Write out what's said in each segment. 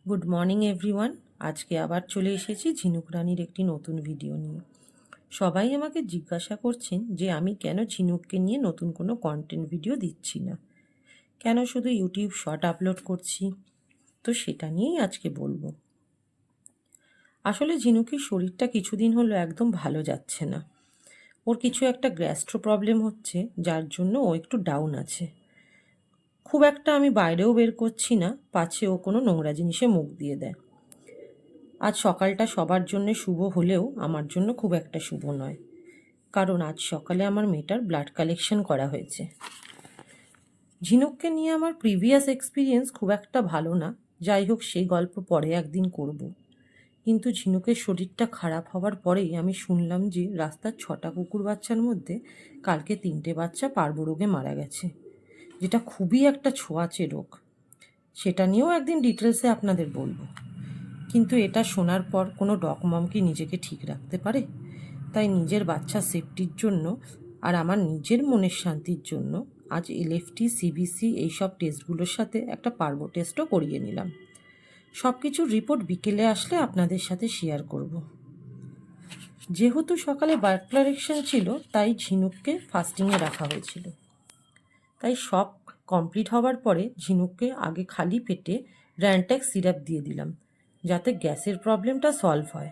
Good morning everyone. আজকে আবার চলে এসেছি ঝিনুক রানীর একটি নতুন ভিডিও নিয়ে। সবাই আমাকে জিজ্ঞাসা করছেন যে আমি কেন ঝিনুককে নিয়ে নতুন কোনো কন্টেন্ট ভিডিও দিচ্ছি না, কেন শুধু ইউটিউব শর্ট আপলোড করছি। তো সেটা নিয়েই আজকে বলবো। আসলে ঝিনুকের শরীরটা কিছুদিন হলো একদম ভালো যাচ্ছে না। ওর কিছু একটা গ্যাস্ট্রো প্রবলেম হচ্ছে, যার জন্য ও একটু ডাউন আছে। খুব একটা আমি বাইরেও বের করছি না, পাছে ও কোনো নোংরা জিনিসে মুখ দিয়ে দেয়। আজ সকালটা সবার জন্য শুভ হলেও আমার জন্য খুব একটা শুভ নয়, কারণ আজ সকালে আমার মেয়েটার ব্লাড কালেকশন করা হয়েছে। ঝিনুককে নিয়ে আমার প্রিভিয়াস এক্সপিরিয়েন্স খুব একটা ভালো না, যাই হোক সেই গল্প পরে একদিন করব। কিন্তু ঝিনুকের শরীরটা খারাপ হওয়ার পরেই আমি শুনলাম যে রাস্তার 6টা কুকুর বাচ্চার মধ্যে কালকে 3টে বাচ্চা পার্বো রোগে মারা গেছে, যেটা খুবই একটা ছোঁয়াচে রোগ। সেটা নিয়েও একদিন ডিটেলসে আপনাদের বলবো। কিন্তু এটা শোনার পর কোনো ডকমম কি নিজেকে ঠিক রাখতে পারে? তাই নিজের বাচ্চা সেফটির জন্য আর আমার নিজের মনের শান্তির জন্য আজ এলএফটি, সিবিসি এইসব টেস্টগুলোর সাথে একটা পার্বো টেস্টও করিয়ে নিলাম। সব কিছুর রিপোর্ট বিকেলে আসলে আপনাদের সাথে শেয়ার করব। যেহেতু সকালে ব্লাড কালেকশন ছিল, তাই ঝিনুককে ফাস্টিংয়ে রাখা হয়েছিল। তাই সব কমপ্লিট হওয়ার পরে ঝিনুককে আগে খালি পেটে র্যান্ট্যাক্স সিরাপ দিয়ে দিলাম, যাতে গ্যাসের প্রবলেমটা সলভ হয়।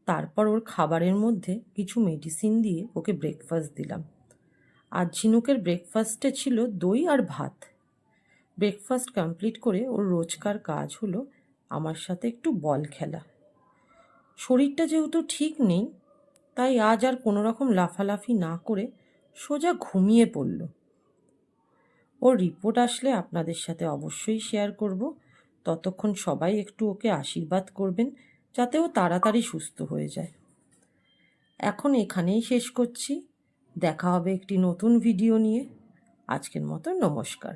তারপর ওর খাবারের মধ্যে কিছু মেডিসিন দিয়ে ওকে ব্রেকফাস্ট দিলাম। আর ঝিনুকের ব্রেকফাস্টে ছিল দই আর ভাত। ব্রেকফাস্ট কমপ্লিট করে ওর রোজকার কাজ হলো আমার সাথে একটু বল খেলা। শরীরটা যেহেতু ঠিক নেই, তাই আজ আর কোনো রকম লাফালাফি না করে সোজা ঘুমিয়ে পড়ল। ওর রিপোর্ট আসলে আপনাদের সাথে অবশ্যই শেয়ার করব। ততক্ষণ সবাই একটু ওকে আশীর্বাদ করবেন, যাতে ও তাড়াতাড়ি সুস্থ হয়ে যায়। এখন এখানেই শেষ করছি। দেখা হবে একটি নতুন ভিডিও নিয়ে। আজকের মতো নমস্কার।